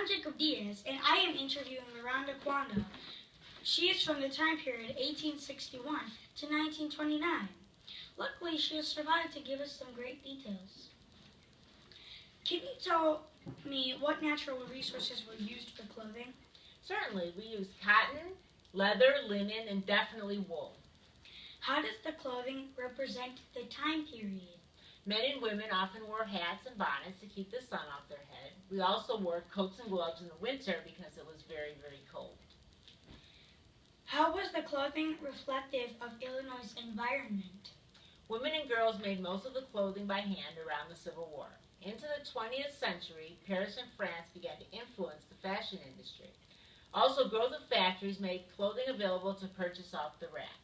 Jacob Diaz, and I am interviewing Miranda Kwanda. She is from the time period 1861 to 1929. Luckily, she has survived to give us some great details. Can you tell me what natural resources were used for clothing? Certainly, we use cotton, leather, linen, and definitely wool. How does the clothing represent the time period? Men and women often wore hats and bonnets to keep the sun off their head. We also wore coats and gloves in the winter because it was very, very cold. How was the clothing reflective of Illinois' environment? Women and girls made most of the clothing by hand around the Civil War. Into the 20th century, Paris and France began to influence the fashion industry. Also, growth of factories made clothing available to purchase off the rack.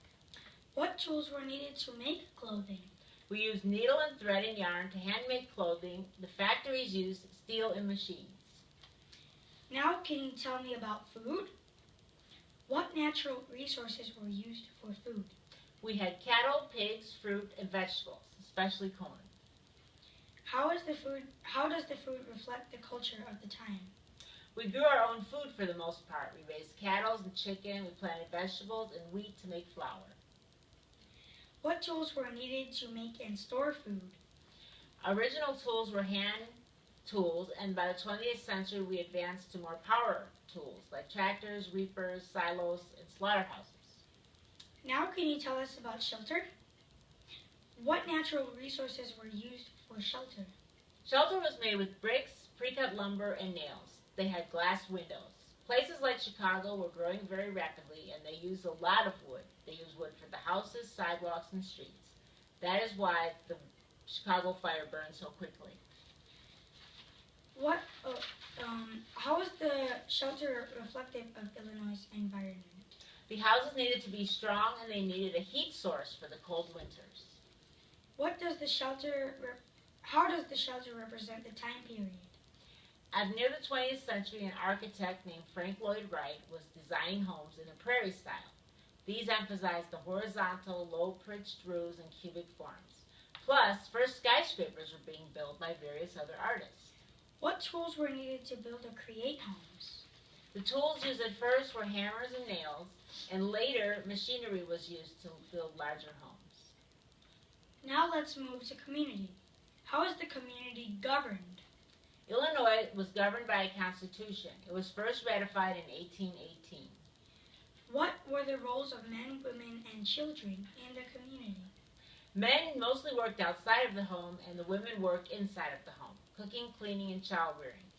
What tools were needed to make clothing? We used needle and thread and yarn to hand make clothing. The factories used steel and machines. Now can you tell me about food? What natural resources were used for food? We had cattle, pigs, fruit, and vegetables, especially corn. How does the food reflect the culture of the time? We grew our own food for the most part. We raised cattle and chicken, we planted vegetables and wheat to make flour. What tools were needed to make and store food? Original tools were hand tools, and by the 20th century we advanced to more power tools like tractors, reapers, silos, and slaughterhouses. Now can you tell us about shelter? What natural resources were used for shelter? Shelter was made with bricks, pre-cut lumber, and nails. They had glass windows. Places like Chicago were growing very rapidly, and they used a lot of wood. They used wood for the houses, sidewalks, and streets. That is why the Chicago fire burned so quickly. How is the shelter reflective of Illinois' environment? The houses needed to be strong, and they needed a heat source for the cold winters. How does the shelter represent the time period? Near the 20th century, an architect named Frank Lloyd Wright was designing homes in a prairie style. These emphasized the horizontal, low-pitched roofs and cubic forms. Plus, first skyscrapers were being built by various other artists. What tools were needed to build or create homes? The tools used at first were hammers and nails, and later machinery was used to build larger homes. Now let's move to community. How is the community governed? Illinois was governed by a constitution. It was first ratified in 1818. What were the roles of men, women, and children in the community? Men mostly worked outside of the home, and the women worked inside of the home, cooking, cleaning, and child rearing.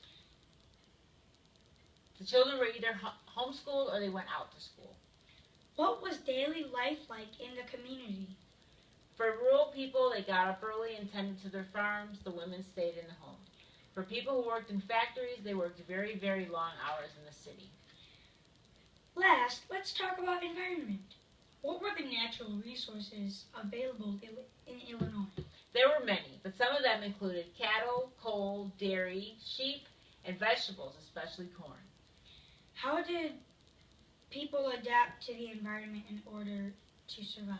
The children were either homeschooled or they went out to school. What was daily life like in the community? For rural people, they got up early and tended to their farms. The women stayed in the home. For people who worked in factories, they worked very, very long hours in the city. Last, let's talk about environment. What were the natural resources available in Illinois? There were many, but some of them included cattle, coal, dairy, sheep, and vegetables, especially corn. How did people adapt to the environment in order to survive?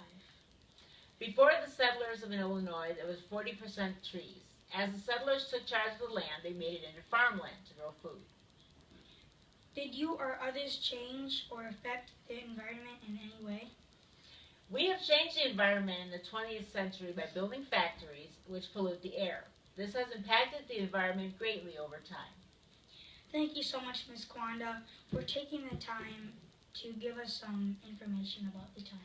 Before the settlers of Illinois, there was 40% trees. As the settlers took charge of the land, they made it into farmland to grow food. Did you or others change or affect the environment in any way? We have changed the environment in the 20th century by building factories which pollute the air. This has impacted the environment greatly over time. Thank you so much, Ms. Kwanda, for taking the time to give us some information about the time.